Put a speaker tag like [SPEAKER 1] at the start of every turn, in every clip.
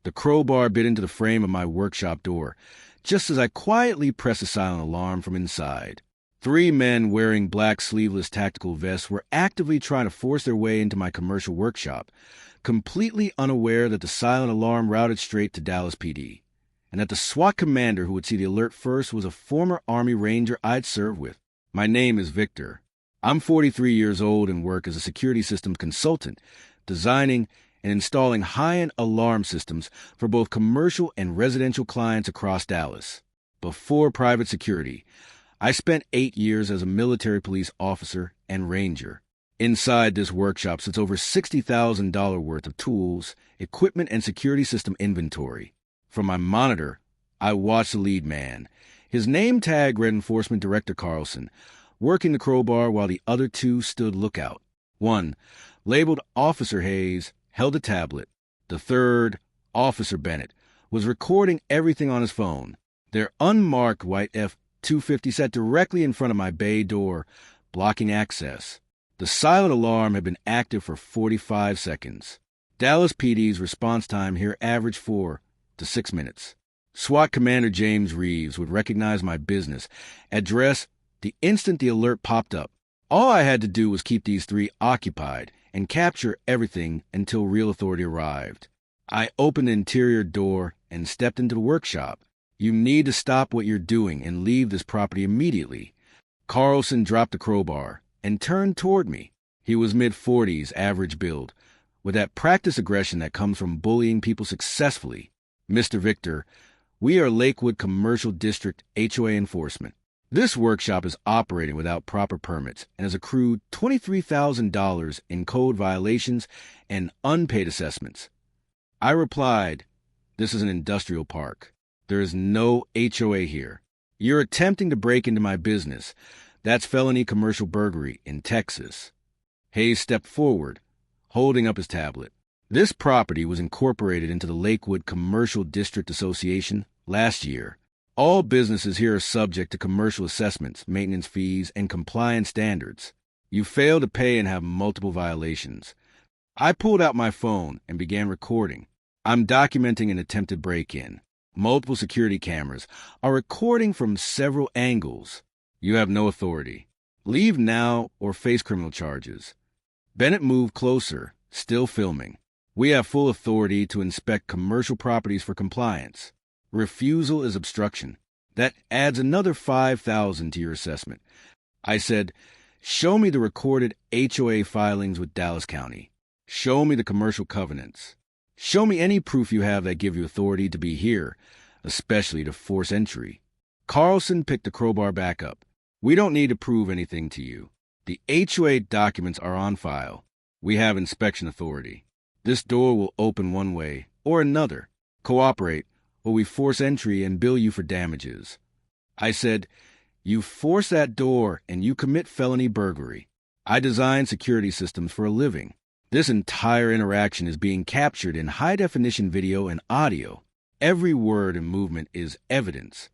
[SPEAKER 1] The crowbar bit into the frame of my workshop door, just as I quietly pressed a silent alarm from inside. 3 men wearing black sleeveless tactical vests were actively trying to force their way into my commercial workshop, completely unaware that the silent alarm routed straight to Dallas PD, and that the SWAT commander who would see the alert first was a former Army Ranger I'd served with. My name is Victor. I'm 43 years old and work as a security systems consultant, designing and installing high-end alarm systems for both commercial and residential clients across Dallas. Before private security, I spent 8 years as a military police officer and ranger. Inside this workshop sits over $60,000 worth of tools, equipment, and security system inventory. From my monitor, I watched the lead man, his name tag read Enforcement Director Carlson, working the crowbar while the other 2 stood lookout. One, labeled Officer Hayes, held a tablet. The third, Officer Bennett, was recording everything on his phone. Their unmarked white F-250 sat directly in front of my bay door, blocking access. The silent alarm had been active for 45 seconds. Dallas PD's response time here averaged 4 to 6 minutes. SWAT Commander James Reeves would recognize my business address the instant the alert popped up. All I had to do was keep these 3 occupied and capture everything until real authority arrived. I opened the interior door and stepped into the workshop. You need to stop what you're doing and leave this property immediately. Carlson dropped the crowbar and turned toward me. He was mid-40s, average build, with that practice aggression that comes from bullying people successfully. Mr. Victor, we are Lakewood Commercial District HOA enforcement. This workshop is operating without proper permits and has accrued $23,000 in code violations and unpaid assessments. I replied, this is an industrial park. There is no HOA here. You're attempting to break into my business. That's felony commercial burglary in Texas. Hayes stepped forward, holding up his tablet. This property was incorporated into the Lakewood Commercial District Association last year. All businesses here are subject to commercial assessments, maintenance fees, and compliance standards. You fail to pay and have multiple violations. I pulled out my phone and began recording. I'm documenting an attempted break-in. Multiple security cameras are recording from several angles. You have no authority. Leave now or face criminal charges. Bennett moved closer, still filming. We have full authority to inspect commercial properties for compliance. Refusal is obstruction. That adds another $5,000 to your assessment. I said, show me the recorded HOA filings with Dallas County. Show me the commercial covenants. Show me any proof you have that give you authority to be here, especially to force entry. Carlson picked the crowbar back up. We don't need to prove anything to you. The HOA documents are on file. We have inspection authority. This door will open one way or another. Cooperate, or we force entry and bill you for damages. I said, you force that door and you commit felony burglary. I design security systems for a living. This entire interaction is being captured in high-definition video and audio. Every word and movement is evidence.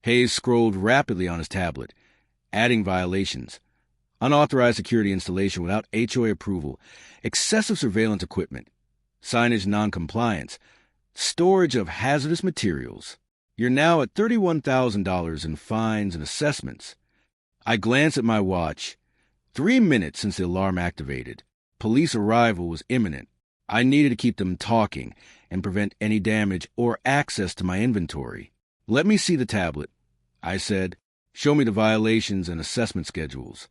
[SPEAKER 1] Hayes scrolled rapidly on his tablet, adding violations. Unauthorized security installation without HOA approval, excessive surveillance equipment, signage noncompliance, storage of hazardous materials. You're now at $31,000 in fines and assessments. I glanced at my watch. 3 minutes since the alarm activated. Police arrival was imminent. I needed to keep them talking and prevent any damage or access to my inventory. Let me see the tablet, I said. Show me the violations and assessment schedules.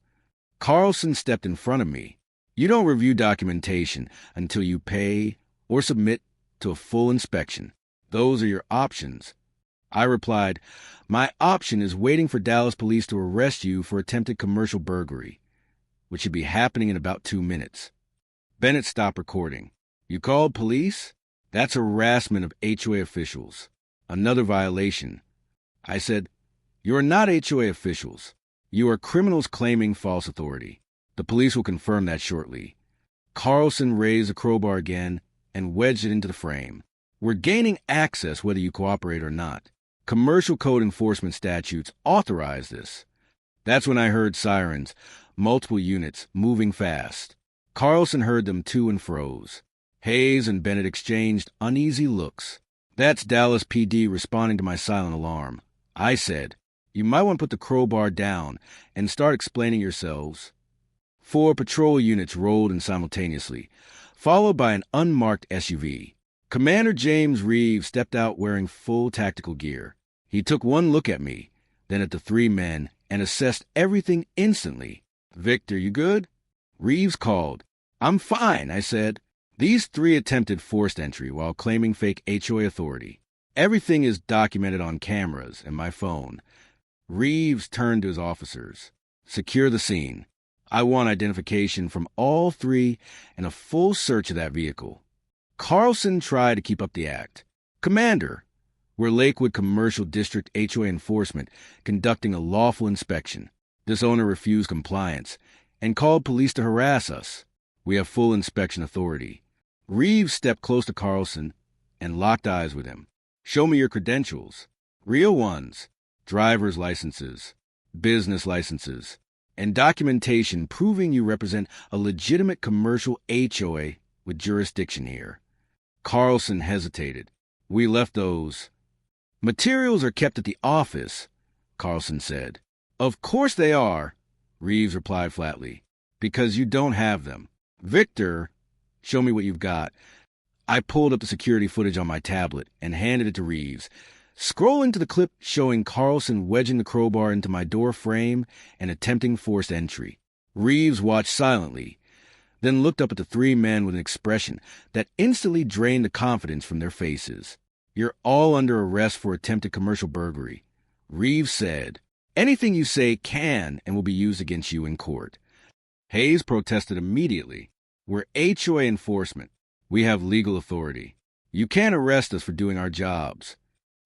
[SPEAKER 1] Carlson stepped in front of me. You don't review documentation until you pay or submit to a full inspection. Those are your options. I replied, my option is waiting for Dallas police to arrest you for attempted commercial burglary, which should be happening in about 2 minutes. Bennett stopped recording. You called police? That's harassment of HOA officials. Another violation. I said, you are not HOA officials. You are criminals claiming false authority. The police will confirm that shortly. Carlson raised the crowbar again and wedged it into the frame. We're gaining access whether you cooperate or not. Commercial code enforcement statutes authorize this. That's when I heard sirens, multiple units, moving fast. Carlson heard them to and froze. Hayes and Bennett exchanged uneasy looks. That's Dallas PD responding to my silent alarm. I said, "You might want to put the crowbar down and start explaining yourselves." 4 patrol units rolled in simultaneously, followed by an unmarked SUV. Commander James Reeves stepped out wearing full tactical gear. He took one look at me, then at the 3 men, and assessed everything instantly. "Victor, you good?" Reeves called. "I'm fine," I said. These 3 attempted forced entry while claiming fake HOA authority. Everything is documented on cameras and my phone. Reeves turned to his officers. "Secure the scene. I want identification from all 3 and a full search of that vehicle." Carlson tried to keep up the act. "Commander, we're Lakewood Commercial District HOA enforcement conducting a lawful inspection. This owner refused compliance and called police to harass us. We have full inspection authority." Reeves stepped close to Carlson and locked eyes with him. "Show me your credentials. Real ones, driver's licenses, business licenses, and documentation proving you represent a legitimate commercial HOA with jurisdiction here." Carlson hesitated. "We left those." "Materials are kept at the office," Carlson said. "Of course they are," Reeves replied flatly, "because you don't have them. Victor, show me what you've got." I pulled up the security footage on my tablet and handed it to Reeves, scrolling to the clip showing Carlson wedging the crowbar into my door frame and attempting forced entry. Reeves watched silently, then looked up at the 3 men with an expression that instantly drained the confidence from their faces. "You're all under arrest for attempted commercial burglary," Reeves said. "Anything you say can and will be used against you in court." Hayes protested immediately. "We're HOA enforcement. We have legal authority. You can't arrest us for doing our jobs."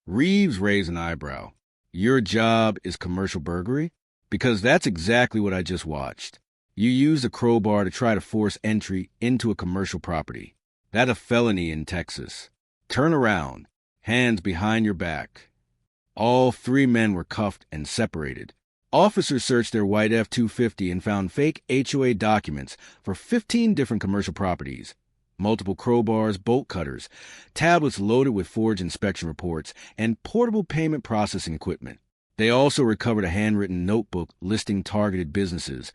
[SPEAKER 1] Reeves raised an eyebrow. "Your job is commercial burglary? Because that's exactly what I just watched. You used a crowbar to try to force entry into a commercial property. That's a felony in Texas. Turn around, hands behind your back." All 3 men were cuffed and separated. Officers searched their white F-250 and found fake HOA documents for 15 different commercial properties, multiple crowbars, bolt cutters, tablets loaded with forged inspection reports, and portable payment processing equipment. They also recovered a handwritten notebook listing targeted businesses,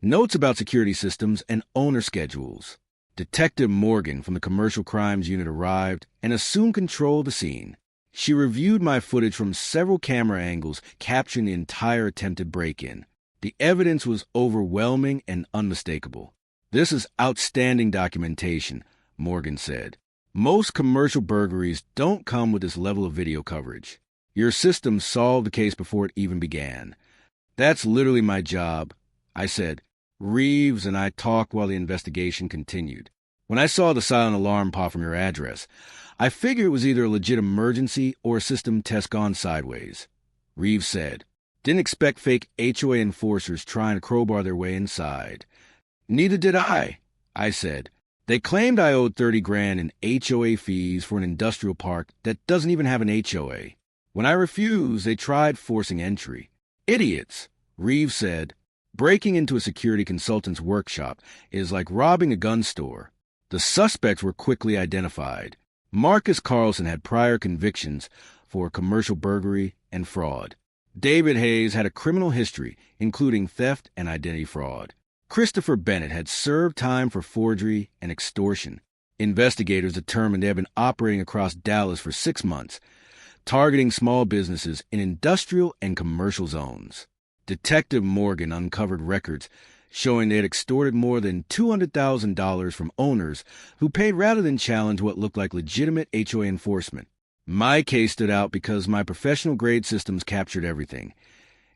[SPEAKER 1] notes about security systems, and owner schedules. Detective Morgan from the Commercial Crimes Unit arrived and assumed control of the scene. She reviewed my footage from several camera angles, capturing the entire attempted break-in. The evidence was overwhelming and unmistakable. "This is outstanding documentation," Morgan said. "Most commercial burglaries don't come with this level of video coverage. Your system solved the case before it even began." "That's literally my job," I said. Reeves and I talked while the investigation continued. "When I saw the silent alarm pop from your address, I figured it was either a legit emergency or a system test gone sideways." Reeves said, "Didn't expect fake HOA enforcers trying to crowbar their way inside." "Neither did I said. "They claimed I owed $30,000 in HOA fees for an industrial park that doesn't even have an HOA. When I refused, they tried forcing entry." "Idiots," Reeves said. "Breaking into a security consultant's workshop is like robbing a gun store." The suspects were quickly identified. Marcus Carlson had prior convictions for commercial burglary and fraud. David Hayes had a criminal history, including theft and identity fraud. Christopher Bennett had served time for forgery and extortion. Investigators determined they had been operating across Dallas for 6 months, targeting small businesses in industrial and commercial zones. Detective Morgan uncovered records showing they had extorted more than $200,000 from owners who paid rather than challenge what looked like legitimate HOA enforcement. My case stood out because my professional grade systems captured everything,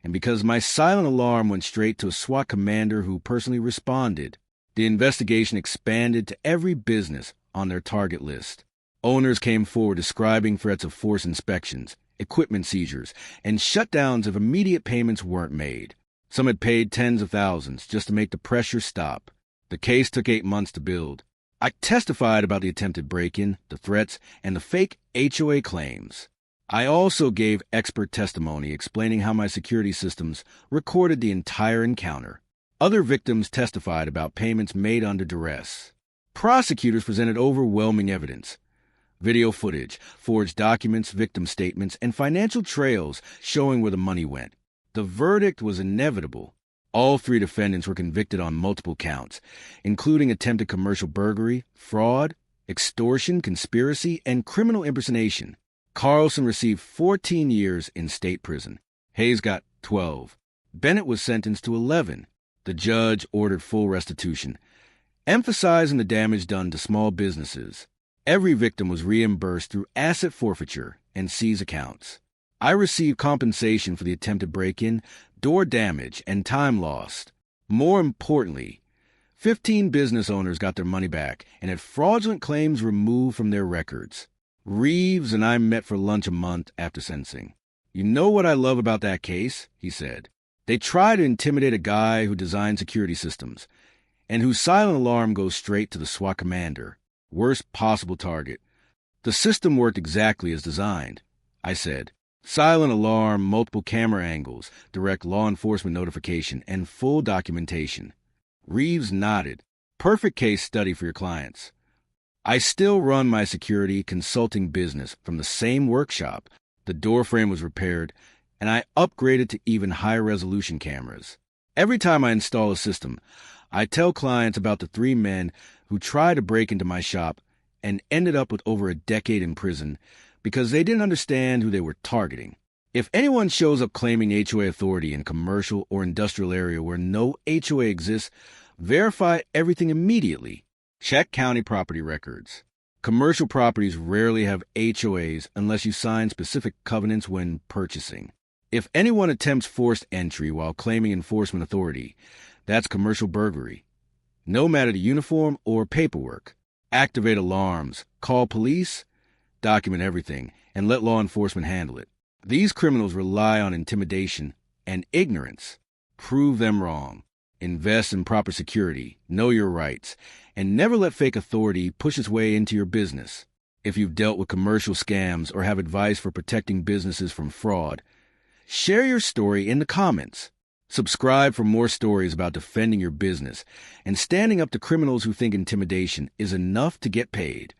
[SPEAKER 1] and because my silent alarm went straight to a SWAT commander who personally responded. The investigation expanded to every business on their target list. Owners came forward describing threats of forced inspections, equipment seizures, and shutdowns if immediate payments weren't made. Some had paid tens of thousands just to make the pressure stop. The case took 8 months to build. I testified about the attempted break-in, the threats, and the fake HOA claims. I also gave expert testimony explaining how my security systems recorded the entire encounter. Other victims testified about payments made under duress. Prosecutors presented overwhelming evidence. Video footage, forged documents, victim statements, and financial trails showing where the money went. The verdict was inevitable. All three defendants were convicted on multiple counts, including attempted commercial burglary, fraud, extortion, conspiracy, and criminal impersonation. Carlson received 14 years in state prison. Hayes got 12. Bennett was sentenced to 11. The judge ordered full restitution, emphasizing the damage done to small businesses. Every victim was reimbursed through asset forfeiture and seized accounts. I received compensation for the attempted break-in, door damage, and time lost. More importantly, 15 business owners got their money back and had fraudulent claims removed from their records. Reeves and I met for lunch a month after sentencing. "You know what I love about that case?" he said. "They try to intimidate a guy who designed security systems, and whose silent alarm goes straight to the SWAT commander. Worst possible target. The system worked exactly as designed," I said. "Silent alarm, multiple camera angles, direct law enforcement notification, and full documentation." Reeves nodded. "Perfect case study for your clients." I still run my security consulting business from the same workshop. The door frame was repaired, and I upgraded to even higher resolution cameras. Every time I install a system, I tell clients about the 3 men who tried to break into my shop and ended up with over a decade in prison because they didn't understand who they were targeting. If anyone shows up claiming HOA authority in a commercial or industrial area where no HOA exists, verify everything immediately. Check county property records. Commercial properties rarely have HOAs unless you sign specific covenants when purchasing. If anyone attempts forced entry while claiming enforcement authority, that's commercial burglary. No matter the uniform or paperwork. Activate alarms, call police, document everything, and let law enforcement handle it. These criminals rely on intimidation and ignorance. Prove them wrong. Invest in proper security, know your rights, and never let fake authority push its way into your business. If you've dealt with commercial scams or have advice for protecting businesses from fraud, share your story in the comments. Subscribe for more stories about defending your business and standing up to criminals who think intimidation is enough to get paid.